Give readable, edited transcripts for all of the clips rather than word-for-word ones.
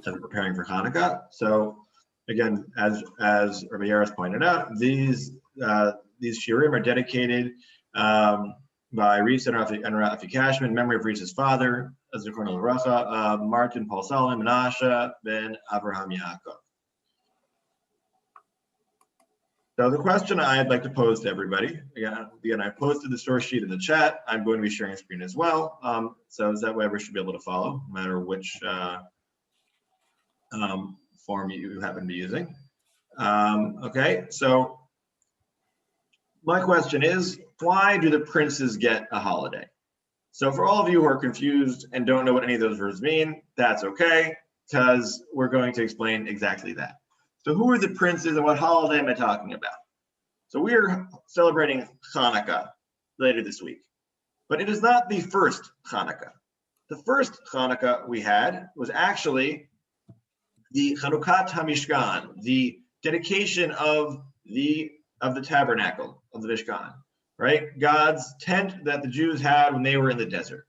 as we're preparing for Hanukkah. So again, as Rabbi Yaris pointed out, these shiurim are dedicated by Reese and Rafi Cashman, in memory of Reese's father, as the Thornhill Racha, Martin Paul Solomon, Menashe ben Avraham Yaakov. So the question I'd like to pose to everybody, again, I posted the source sheet in the chat. I'm going to be sharing a screen as well. So that way everyone should be able to follow, no matter which form you happen to be using. Okay, so my question is, why do the princes get a holiday? So for all of you who are confused and don't know what any of those words mean, that's okay, because we're going to explain exactly that. So who are the princes and what holiday am I talking about? So we are celebrating Hanukkah later this week, but it is not the first Hanukkah. The first Hanukkah we had was actually the Chanukat HaMishkan, the dedication of the tabernacle, of the Mishkan, right? God's tent that the Jews had when they were in the desert.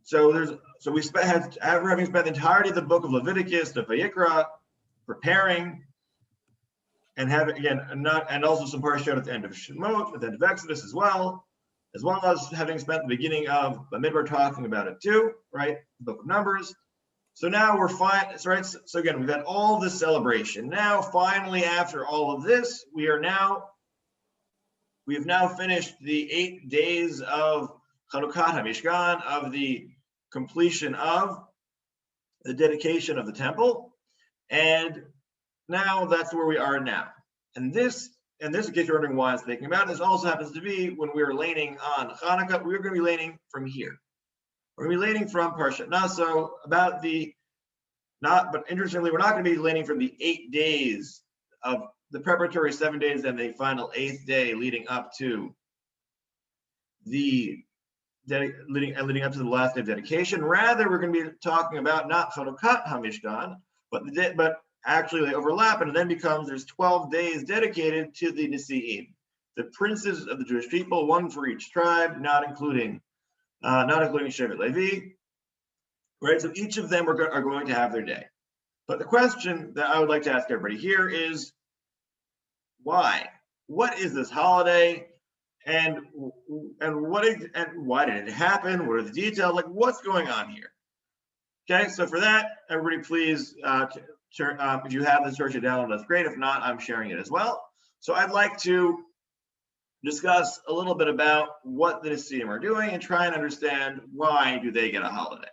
So we having spent the entirety of the book of Leviticus, the Vayikra, preparing, and and also some parshat at the end of Shemot, at the end of Exodus as well as having spent the beginning of Bamidbar talking about it too, right? The book of Numbers. So now we're fine, right? So again, we've had all this celebration. Now, finally, after all of this, we have now finished the 8 days of Chanukat HaMishkan, of the completion of the dedication of the temple. And now that's where we are now. And this, in case you're wondering why I was thinking about it, this also happens to be when we were laning on Hanukkah, we were going to be laning from here. We're going to be laning from Parshat Naso but interestingly, we're not going to be laning from the 8 days of the preparatory 7 days and the final 8th day leading up to the leading up to the last day of dedication. Rather, we're going to be talking about not Chanukat HaMishkan, but actually they overlap, and it then becomes there's 12 days dedicated to the Nisi'im, the princes of the Jewish people, one for each tribe, not including Shevet Levi, right? So each of them are going to have their day. But the question that I would like to ask everybody here is, why? What is this holiday, and why did it happen? What are the details? Like, what's going on here? Okay, so for that, everybody please, if you have the source download, that's great. If not, I'm sharing it as well. So I'd like to discuss a little bit about what the Nisi'im are doing and try and understand why do they get a holiday.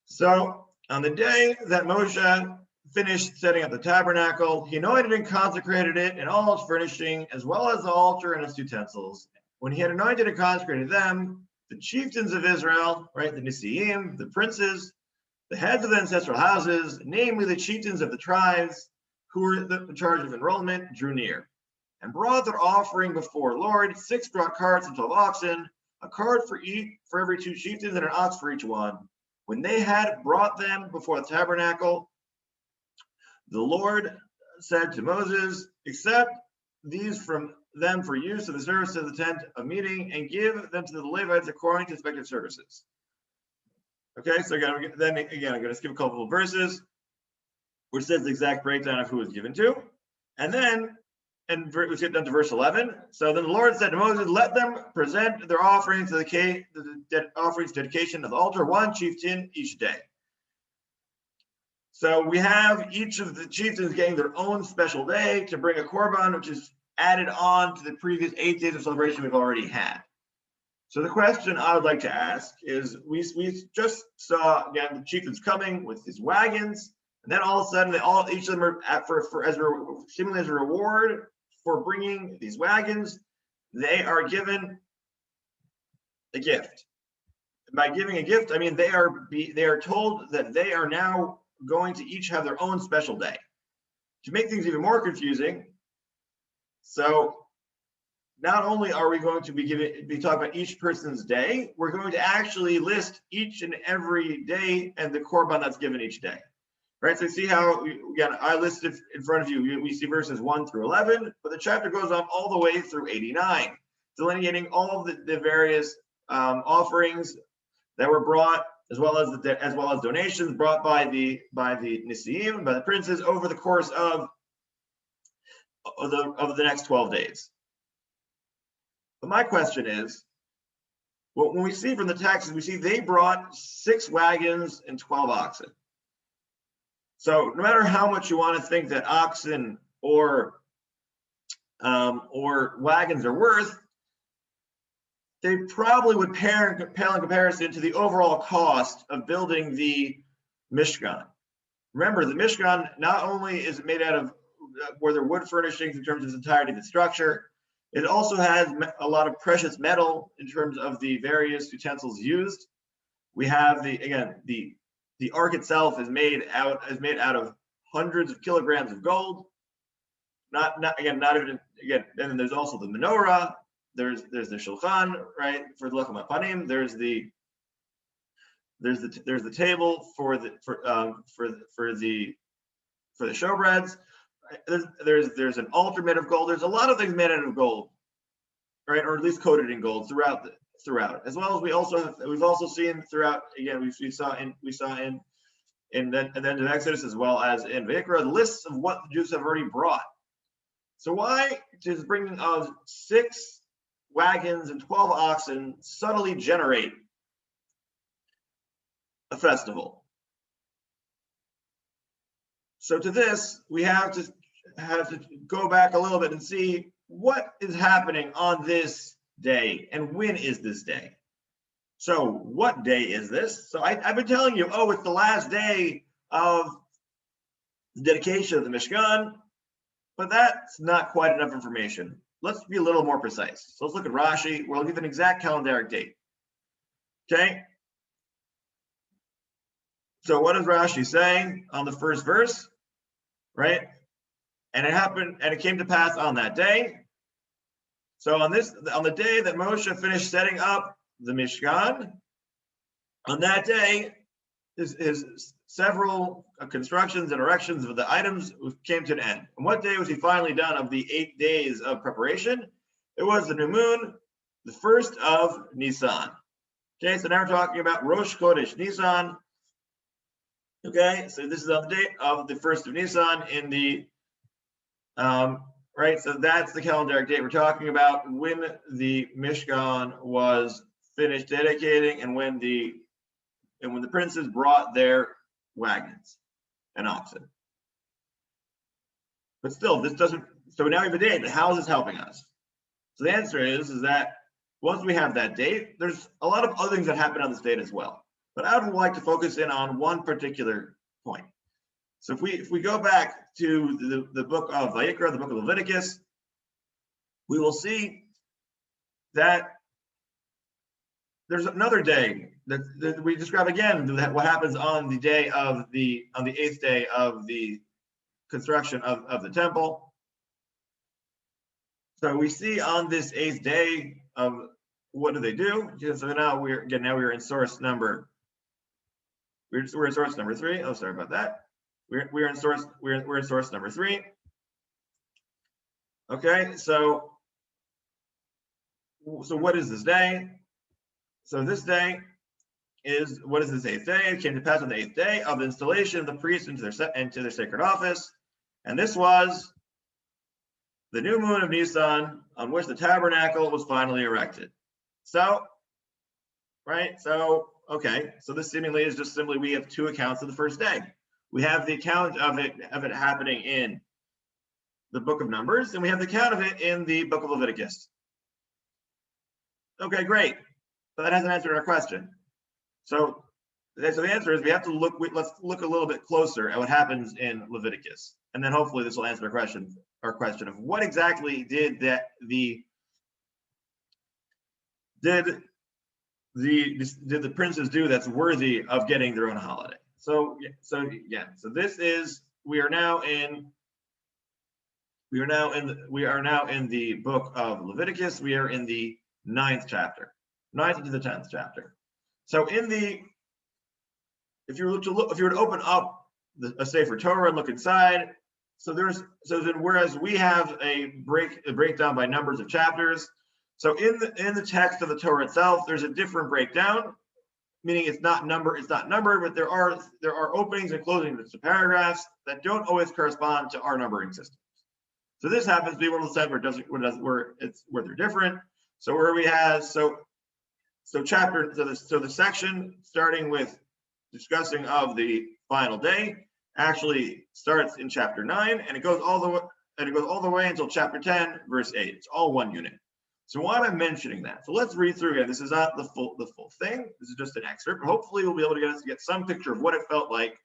So on the day that Moshe finished setting up the tabernacle, he anointed and consecrated it and all its furnishing, as well as the altar and its utensils. When he had anointed and consecrated them, the chieftains of Israel, right, the Nisi'im, the princes, the heads of the ancestral houses, namely the chieftains of the tribes who were in charge of enrollment, drew near and brought their offering before Lord. 6 brought carts and 12 oxen, a cart for every 2 chieftains and an ox for each one. When they had brought them before the tabernacle, the Lord said to Moses, accept these from them for use of the service of the tent of meeting and give them to the Levites according to expected services. Okay, so again, I'm going to skip a couple of verses, which says the exact breakdown of who was given to. And then, we skip down to verse 11. So then the Lord said to Moses, let them present their offerings to the offerings dedication of the altar, 1 chieftain each day. So we have each of the chieftains getting their own special day to bring a korban, which is added on to the previous 8 days of celebration we've already had. So the question I would like to ask is, we just saw again the chieftains coming with these wagons, and then all of a sudden each of them are seemingly as a reward for bringing these wagons, they are given a gift. By giving a gift, I mean they are told that they are now going to each have their own special day. To make things even more confusing, so not only are we going to be talking about each person's day, we're going to actually list each and every day and the korban that's given each day. Right, so see how, again, I listed in front of you, we see verses 1 through 11, but the chapter goes on all the way through 89, delineating all of the various offerings that were brought as well as donations brought by the Nisiim, by the princes, over the course of the next 12 days. But my question is, well, when we see from the text, we see they brought 6 wagons and 12 oxen. So no matter how much you want to think that oxen or wagons are worth, they probably would pale in comparison to the overall cost of building the Mishkan. Remember, the Mishkan not only is it made out of were there wood furnishings in terms of its entirety of its structure, it also has a lot of precious metal in terms of the various utensils used. We have the ark itself is made out of hundreds of kilograms of gold. And then there's also the menorah. There's the shulchan, right, for the lechem hapanim. There's the table for the showbreads. There's an altar made of gold. There's a lot of things made out of gold, right, or at least coated in gold throughout. As well as we've also seen throughout. Again, we saw in the Exodus, as well as in Vayikra, the lists of what the Jews have already brought. So why does bringing of 6 wagons and 12 oxen subtly generate a festival? So to this, we have to go back a little bit and see what is happening on this day and when is this day. So what day is this? So I've been telling you, oh, it's the last day of the dedication of the Mishkan, but that's not quite enough information. Let's be a little more precise. So let's look at Rashi. We'll give an exact calendaric date. Okay. So what does Rashi say on the first verse? Right? And it came to pass on that day. So on the day that Moshe finished setting up the Mishkan, on that day, his several constructions and erections of the items came to an end. And what day was he finally done of the 8 days of preparation? It was the new moon, the 1st of Nisan. Okay, so now we're talking about Rosh Chodesh Nisan. Okay, so this is on the date of the 1st of Nisan in the right. So that's the calendaric date we're talking about, when the Mishkan was finished dedicating and when the princes brought their wagons and oxen. But still, this doesn't. So now we have a date, but how is this helping us? So the answer is that once we have that date, there's a lot of other things that happen on this date as well. But I would like to focus in on one particular point. So if we go back to the book of Vayikra, the book of Leviticus, we will see that there's another day that we describe again, what happens on the day of on the 8th day of the construction of the temple. So we see on this 8th day of what do they do? So now we're in source number. We're in source number 3. Oh, sorry about that. We're in source number 3. Okay, so what is this day? So this day is, what is this 8th day? It came to pass on the 8th day of the installation of the priests into their sacred office, and this was the new moon of Nisan, on which the tabernacle was finally erected. So, right? So, okay. So this seemingly is just simply, we have 2 accounts of the first day. We have the account of it happening in the book of Numbers, and we have the account of it in the book of Leviticus. Okay, great. But that hasn't answered our question. So the answer is we have to look. Let's look a little bit closer at what happens in Leviticus, and then hopefully this will answer our question of what exactly did the princes do that's worthy of getting their own holiday. So this is, we are now in the book of Leviticus. We are in the 9th chapter, 9th into the 10th chapter. So if you were to open up a Sefer Torah and look inside, whereas we have a breakdown by numbers of chapters, so in the text of the Torah itself, there's a different breakdown. meaning it's not numbered, but there are openings and closings to paragraphs that don't always correspond to our numbering system. So this happens to be one of the times where they're different. So where we have the section starting with discussing of the final day actually starts in chapter 9, and it goes all the way until chapter 10, verse 8. It's all one unit. So why am I mentioning that? So let's read through again. This is not the full thing. This is just an excerpt. But hopefully we'll be able to get some picture of what it felt like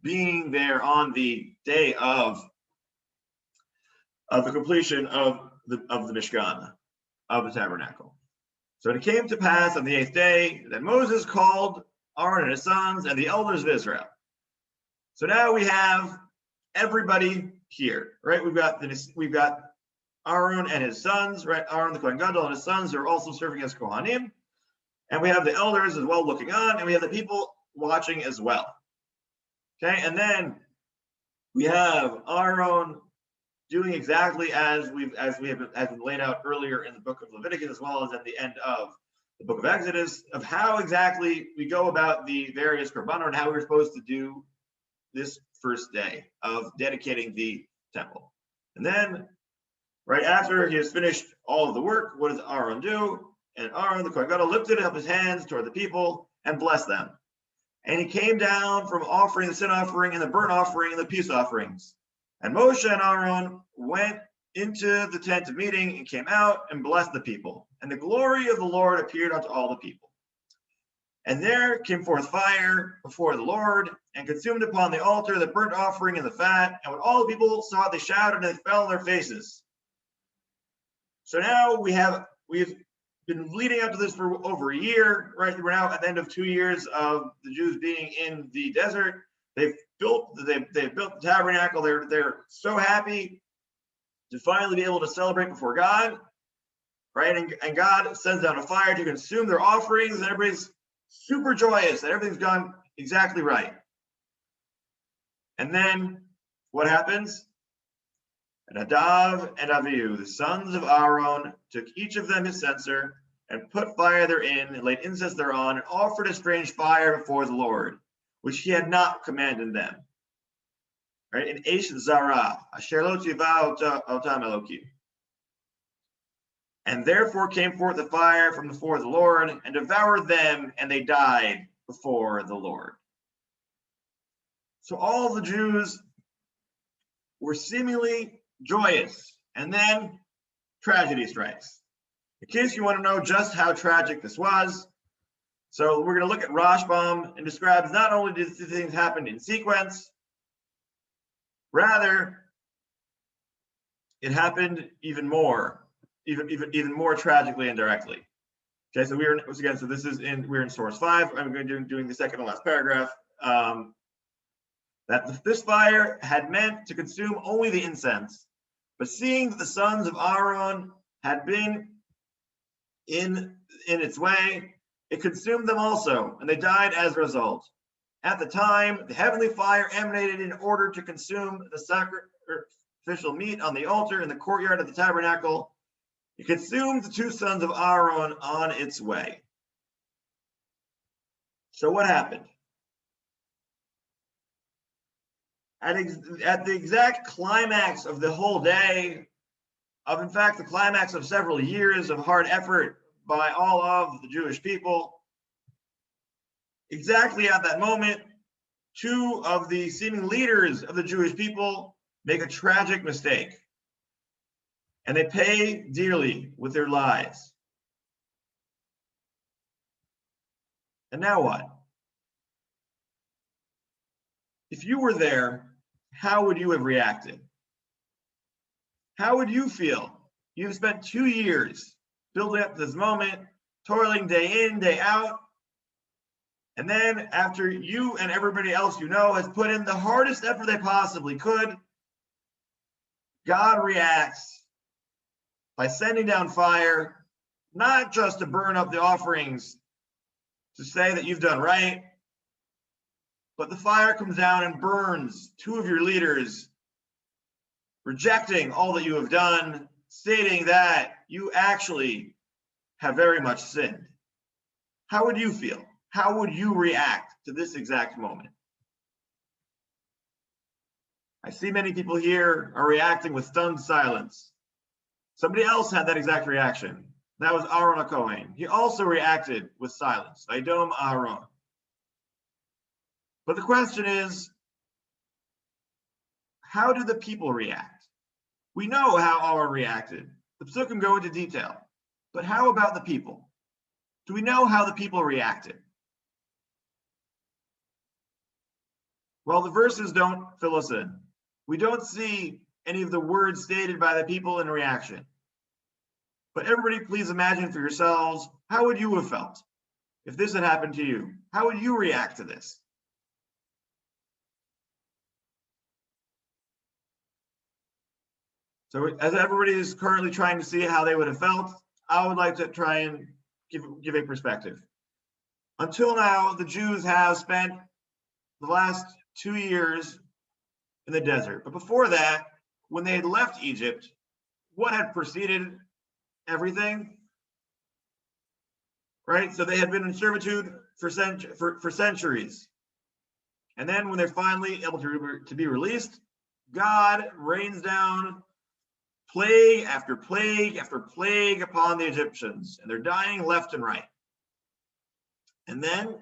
being there on the day of the completion of the Mishkan, of the tabernacle. So it came to pass on the 8th day that Moses called Aaron and his sons and the elders of Israel. So now we have everybody here, right? We've got Aaron and his sons, right? Aaron the Kohen Gadol and his sons are also serving as Kohanim, and we have the elders as well looking on, and we have the people watching as well. Okay, and then we have Aaron doing exactly as we have been laid out earlier in the book of Leviticus, as well as at the end of the book of Exodus, of how exactly we go about the various korbanot and how we're supposed to do this first day of dedicating the temple. And then, right after he has finished all of the work, what does Aaron do? And Aaron, the Kohen Gadol, lifted up his hands toward the people and blessed them. And he came down from offering the sin offering and the burnt offering and the peace offerings. And Moshe and Aaron went into the tent of meeting and came out and blessed the people. And the glory of the Lord appeared unto all the people. And there came forth fire before the Lord and consumed upon the altar the burnt offering and the fat. And when all the people saw it, they shouted and they fell on their faces. So now we've been leading up to this for over a year, right? We're now at the end of 2 years of the Jews being in the desert. They've built the tabernacle. They're so happy to finally be able to celebrate before God, right? And God sends down a fire to consume their offerings, and everybody's super joyous that everything's gone exactly right. And then what happens? And Nadav and Avihu, the sons of Aaron, took each of them his censer and put fire therein and laid incense thereon and offered a strange fire before the Lord, which he had not commanded them. Right? In Aish Zara, Asher lo tzivah otam Elokim. And therefore came forth the fire from before the Lord and devoured them, and they died before the Lord. So all the Jews were seemingly joyous, and then tragedy strikes. In case you want to know just how tragic this was, so we're going to look at Rashbam and describes not only did these things happen in sequence, rather it happened even more tragically and directly. Okay, so we're in source 5. I'm going to be doing the second and last paragraph. That this fire had meant to consume only the incense, but seeing that the sons of Aaron had been in its way, it consumed them also, and they died as a result. At the time, the heavenly fire emanated in order to consume the sacrificial meat on the altar in the courtyard of the tabernacle. It consumed the 2 sons of Aaron on its way. So what happened? At the exact climax of the whole day, in fact, the climax of several years of hard effort by all of the Jewish people, exactly at that moment, 2 of the seeming leaders of the Jewish people make a tragic mistake, and they pay dearly with their lives. And now what? If you were there, how would you have reacted? How would you feel? You've spent 2 years building up to this moment, toiling day in, day out. And then after you and everybody else you know has put in the hardest effort they possibly could, God reacts by sending down fire, not just to burn up the offerings to say that you've done right, but the fire comes down and burns 2 of your leaders, rejecting all that you have done, stating that you actually have very much sinned. How would you feel? how would you react to this exact moment? I see many people here are reacting with stunned silence. Somebody else had that exact reaction. That was Aaron HaKohen. He also reacted with silence. Vaydom Aaron. But the question is, how do the people react? We know how Aaron reacted. The Psukim go into detail. But how about the people? Do we know how the people reacted? Well, the verses don't fill us in. We don't see any of the words stated by the people in reaction. But everybody, please imagine for yourselves, how would you have felt if this had happened to you? How would you react to this? So as everybody is currently trying to see how they would have felt, I would like to try and give a perspective. Until now, the Jews have spent the last 2 years in the desert. But before that, when they had left Egypt, what had preceded everything? Right? So they had been in servitude for centuries. And then when they're finally able to be released, God rains down plague after plague after plague upon the Egyptians, and they're dying left and right. And then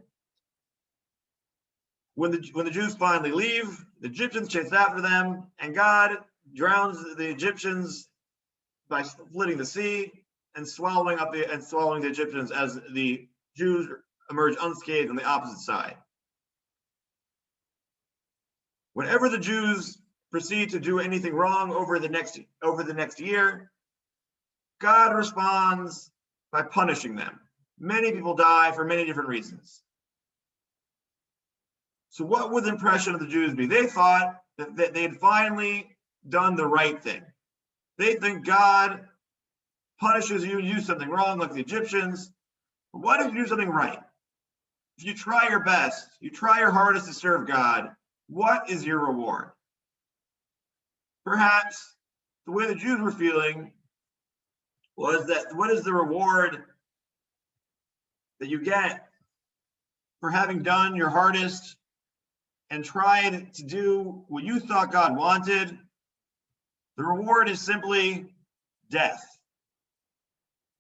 when the Jews finally leave, the Egyptians chase after them, and God drowns the Egyptians by splitting the sea and swallowing the Egyptians as the Jews emerge unscathed on the opposite side. Whenever the Jews proceed to do anything wrong over the next year, God responds by punishing them. Many people die for many different reasons. So what would the impression of the Jews be? They thought that they had finally done the right thing. They think God punishes you, you do something wrong like the Egyptians. But what if you do something right? If you try your best, you try your hardest to serve God, what is your reward? Perhaps the way the Jews were feeling was that what is the reward that you get for having done your hardest and tried to do what you thought God wanted? The reward is simply death,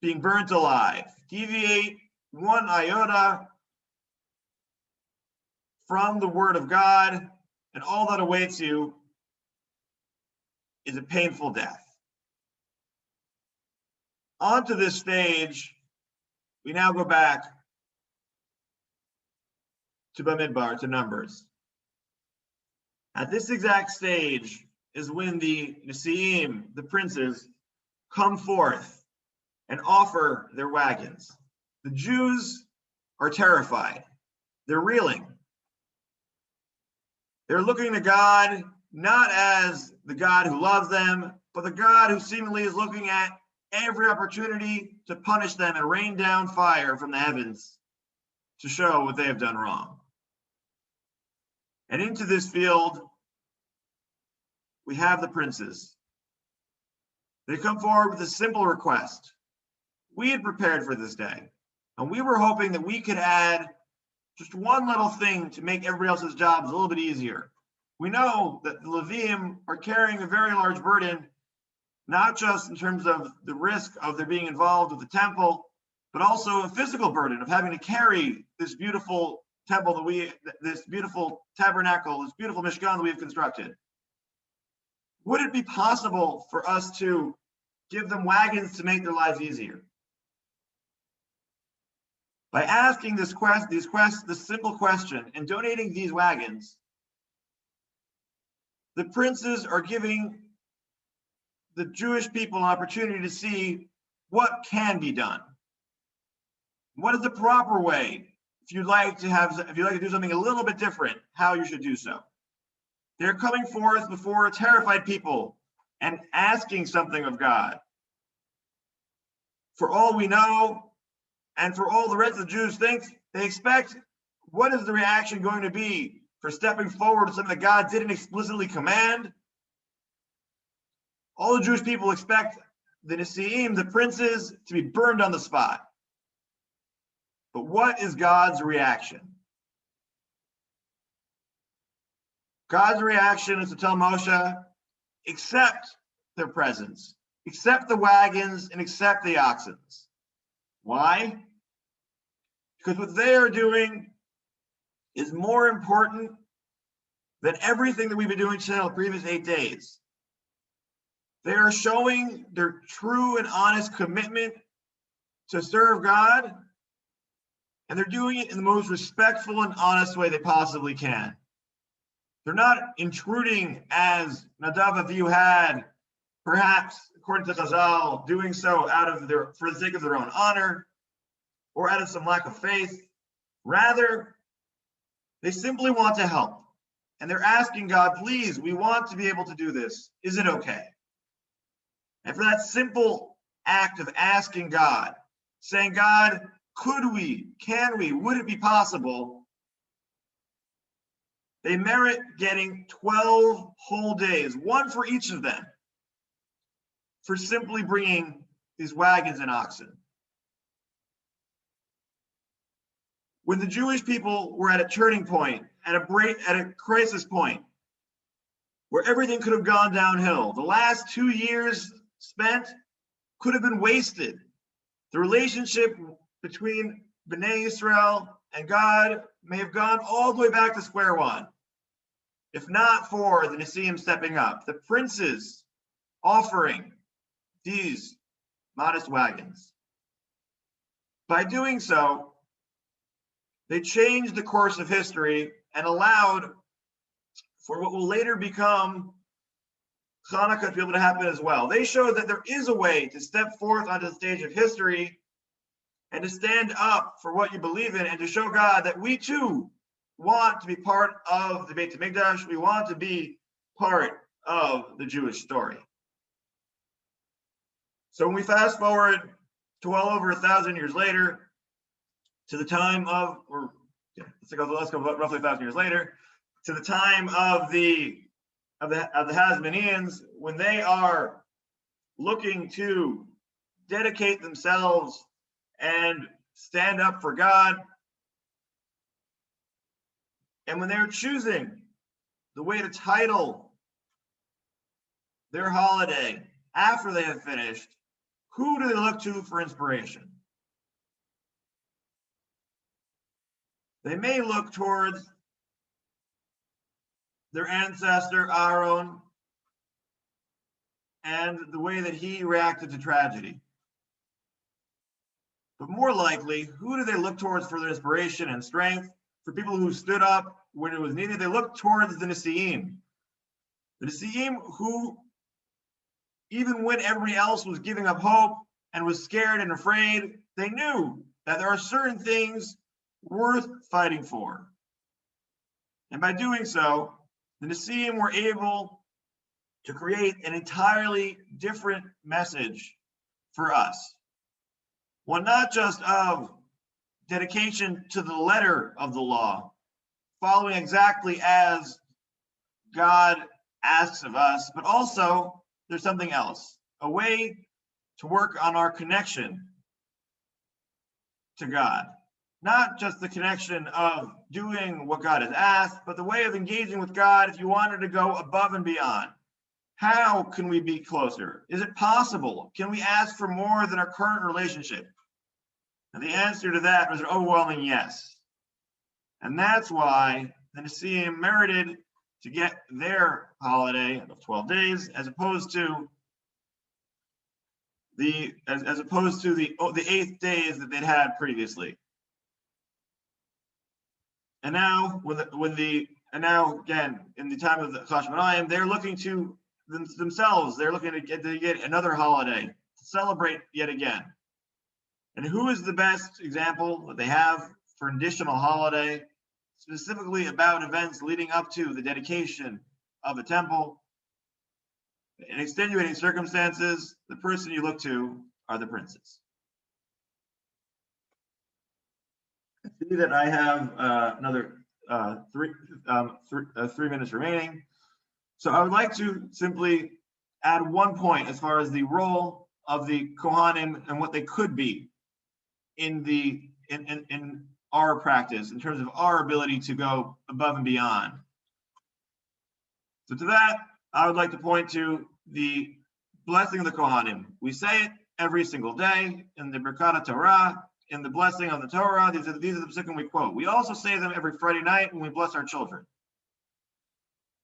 being burnt alive. Deviate one iota from the word of God, and all that awaits you is a painful death. Onto this stage, we now go back to Bamidbar, to Numbers. At this exact stage is when the Nesiim, the princes, come forth and offer their wagons. The Jews are terrified. They're reeling. They're looking to God not as the God who loves them, but the God who seemingly is looking at every opportunity to punish them and rain down fire from the heavens to show what they have done wrong. And into this field, we have the princes. They come forward with a simple request. We had prepared for this day, and we were hoping that we could add just one little thing to make everybody else's jobs a little bit easier. We know that the Leviim are carrying a very large burden, not just in terms of the risk of their being involved with the temple, but also a physical burden of having to carry this beautiful temple this beautiful tabernacle, this beautiful Mishkan that we have constructed. Would it be possible for us to give them wagons to make their lives easier? By asking this simple question and donating these wagons, the princes are giving the Jewish people an opportunity to see what can be done. What is the proper way, if you'd like to do something a little bit different, how you should do so. They're coming forth before a terrified people and asking something of God. For all we know, and for all the rest of the Jews think, they expect, what is the reaction going to be for stepping forward to something that God didn't explicitly command? All the Jewish people expect the Nesiim, the princes, to be burned on the spot. But what is God's reaction? God's reaction is to tell Moshe, accept their presents, accept the wagons, and accept the oxen. Why? Because what they are doing is more important than everything that we've been doing for the previous 8 days. They are showing their true and honest commitment to serve God, and they're doing it in the most respectful and honest way they possibly can. They're not intruding as Nadav Avihu had, perhaps, according to Chazal, doing so for the sake of their own honor or out of some lack of faith. Rather, they simply want to help. And they're asking God, please, we want to be able to do this. Is it okay? And for that simple act of asking God, saying, God, could we, can we, would it be possible? They merit getting 12 whole days, one for each of them, for simply bringing these wagons and oxen. When the Jewish people were at a turning point, at a crisis point, where everything could have gone downhill, the last 2 years spent could have been wasted. The relationship between Bnei Israel and God may have gone all the way back to square one, if not for the Nesiim stepping up, the princes offering these modest wagons. By doing so, they changed the course of history and allowed for what will later become Chanukah to be able to happen as well. They showed that there is a way to step forth onto the stage of history and to stand up for what you believe in and to show God that we too want to be part of the Beit HaMikdash. We want to be part of the Jewish story. So when we fast forward to well over 1,000 years later, to the time of, let's go roughly 1,000 years later, to the time of the Hasmoneans, when they are looking to dedicate themselves and stand up for God, and when they're choosing the way to title their holiday after they have finished, who do they look to for inspiration? They may look towards their ancestor Aaron and the way that he reacted to tragedy. But more likely, who do they look towards for their inspiration and strength? For people who stood up when it was needed, they look towards the Nesiim. The Nesiim who, even when everybody else was giving up hope and was scared and afraid, they knew that there are certain things worth fighting for. And by doing so, the Nesiim were able to create an entirely different message for us. One not just of dedication to the letter of the law, following exactly as God asks of us, but also there's something else, a way to work on our connection to God. Not just the connection of doing what God has asked, but the way of engaging with God if you wanted to go above and beyond. How can we be closer? Is it possible? Can we ask for more than our current relationship? And the answer to that was an overwhelming yes. And that's why the Nesiim merited to get their holiday of 12 days as opposed to the 8 days that they'd had previously. And now, now again, in the time of the Chashmonayim, they're looking to themselves. They're looking to get another holiday to celebrate yet again. And who is the best example that they have for an additional holiday, specifically about events leading up to the dedication of a temple? In extenuating circumstances, the person you look to are the princes. I see that I have another 3 minutes remaining. So I would like to simply add one point as far as the role of the Kohanim and what they could be in the in our practice, in terms of our ability to go above and beyond. So to that, I would like to point to the blessing of the Kohanim. We say it every single day in the Birkat Torah, in the blessing of the Torah. These are the psukim we quote. We also say them every Friday night when we bless our children.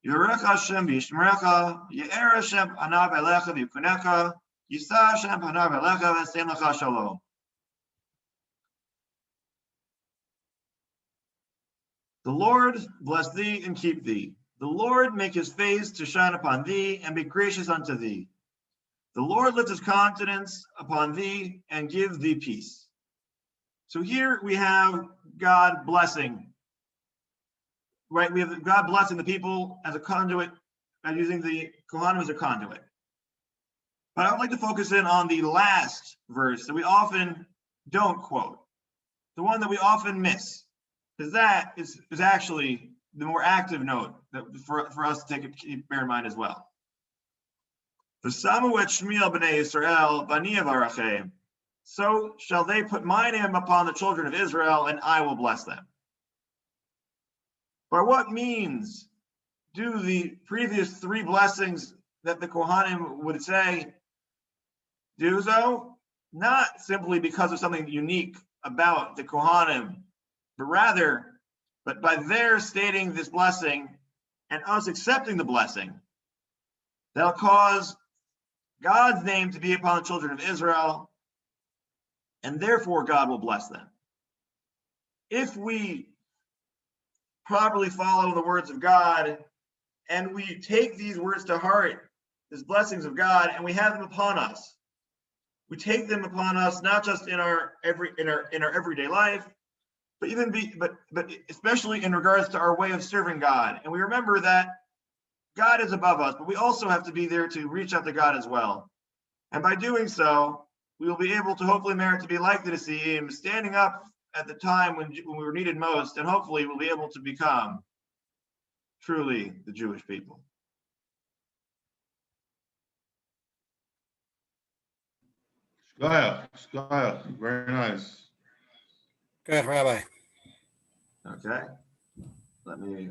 Yorech Hashem v'yishmerecha, Ye'er Hashem panav elecha v'yikunecha, Yisa Hashem panav elecha v'yasem lecha shalom. The Lord bless thee and keep thee. The Lord make his face to shine upon thee and be gracious unto thee. The Lord lift his countenance upon thee and give thee peace. So here we have God blessing, right? We have God blessing the people as a conduit, and using the Kohanim as a conduit. But I would like to focus in on the last verse that we often don't quote, the one that we often miss, because that is actually the more active note that for us to bear in mind as well. V'samu et shmi al b'nei Yisrael v'ani avarachem. So shall they put my name upon the children of Israel, and I will bless them. By what means do the previous three blessings that the Kohanim would say do so? Not simply because of something unique about the Kohanim, but by their stating this blessing and us accepting the blessing, that'll cause God's name to be upon the children of Israel, and therefore God will bless them. If we properly follow the words of God and we take these words to heart, these blessings of God, and we have them upon us, we take them upon us not just in our everyday life, but especially in regards to our way of serving God. And we remember that God is above us, but we also have to be there to reach out to God as well. And by doing so, we will be able to hopefully merit to be like the Nesiim, standing up at the time when we were needed most, and hopefully we'll be able to become truly the Jewish people. Shkaya, very nice. Good, Rabbi. Okay, let me